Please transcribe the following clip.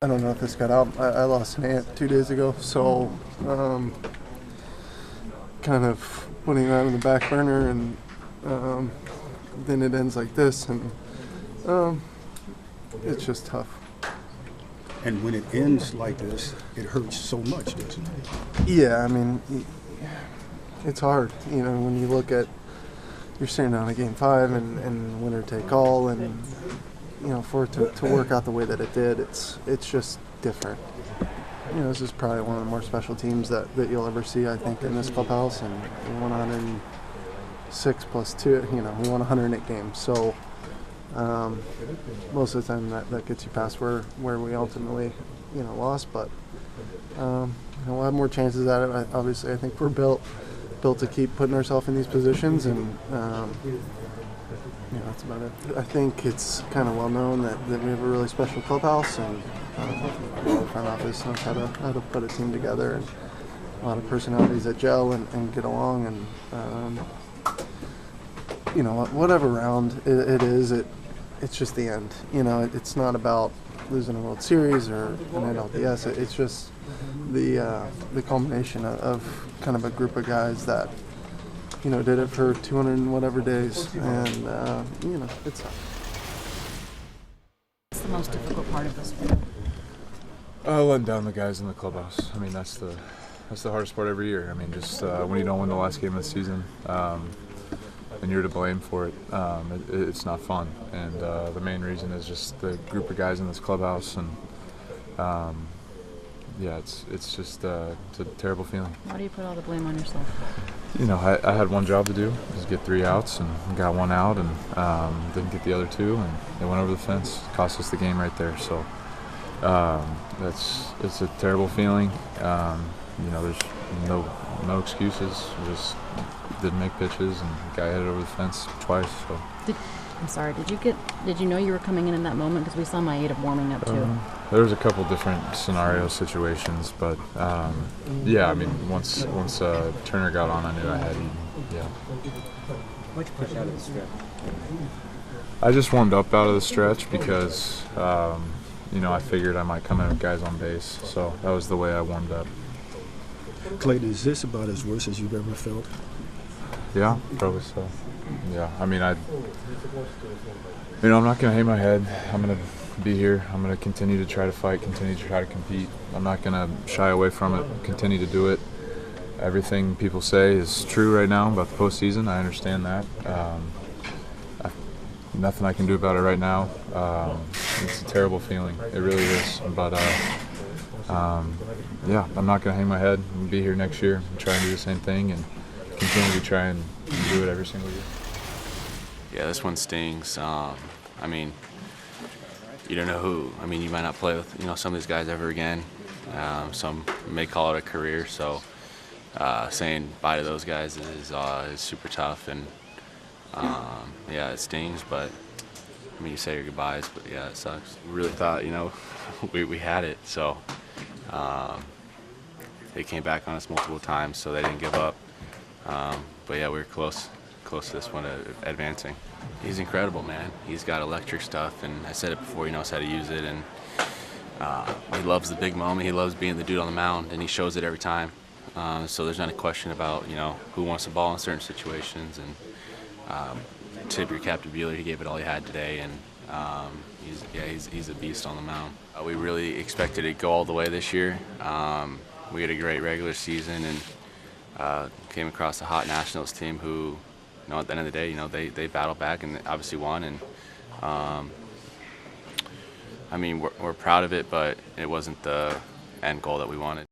I don't know if this got out. I lost an aunt 2 days ago, so kind of putting that in the back burner, and then it ends like this, and it's just tough. And when it ends like this, it hurts so much, doesn't it? Yeah, I mean, it's hard. You know, when you look at, you're staring down a game 5 and winner take all, and you know, for it to work out the way that it did, it's just different. You know, this is probably one of the more special teams that you'll ever see, I think, in this clubhouse. And we won 106 plus 2. You know, we won 108 games. So most of the time that gets you past where we ultimately, you know, lost. But you know, we'll have more chances at it. Obviously, I think we're built to keep putting ourselves in these positions, and you know, that's about it. I think it's kind of well known that we have a really special clubhouse, and the front office knows how to put a team together, and a lot of personalities that gel and get along, and you know, whatever round it is, it's just the end. You know, it's not about losing a World Series or an NLDS. It's just the culmination of kind of a group of guys that, you know, did it for 200 and whatever days, and you know, it's tough. What's the most difficult part of this? Letting down the guys in the clubhouse. I mean, that's the hardest part every year. I mean, just when you don't win the last game of the season, and you're to blame for it, it's not fun. And the main reason is just the group of guys in this clubhouse, and yeah, it's just it's a terrible feeling. Why do you put all the blame on yourself? You know, I had one job to do, was get 3 outs, and got 1 out, and didn't get the other 2, and they went over the fence, cost us the game right there. So it's a terrible feeling. You know, there's no excuses. We just didn't make pitches, and the guy hit it over the fence twice. So. I'm sorry. Did you know you were coming in that moment? Because we saw Maeda warming up too. There was a couple different scenario situations, but yeah, I mean, once Turner got on, I knew I had Eden. Yeah. What'd you push out of the stretch? I just warmed up out of the stretch because you know, I figured I might come in with guys on base, so that was the way I warmed up. Clayton, is this about as worse as you've ever felt? Yeah, probably so. Yeah, I mean, I'm not going to hang my head. I'm going to be here. I'm going to continue to try to fight, continue to try to compete. I'm not going to shy away from it, continue to do it. Everything people say is true right now about the postseason. I understand that. Nothing I can do about it right now. It's a terrible feeling. It really is. But yeah, I'm not going to hang my head. I'm going to be here next year and try and do the same thing and continue to try and do it every single year. Yeah, this one stings. I mean, you don't know who. I mean, you might not play with, you know, some of these guys ever again. Some may call it a career. So saying bye to those guys is super tough, and yeah, it stings. But I mean, you say your goodbyes, but yeah, it sucks. We really thought, you know, we had it. So they came back on us multiple times, so they didn't give up. But yeah, we were close to this one advancing. He's incredible, man. He's got electric stuff, and I said it before, he knows how to use it, and he loves the big moment. He loves being the dude on the mound, and he shows it every time. So there's not a question about, you know, who wants the ball in certain situations. And tip your cap to Buehler. He gave it all he had today, and he's a beast on the mound. We really expected it to go all the way this year. We had a great regular season, and came across a hot Nationals team who, you know, at the end of the day, you know, they battled back and obviously won. And I mean, we're proud of it, but it wasn't the end goal that we wanted.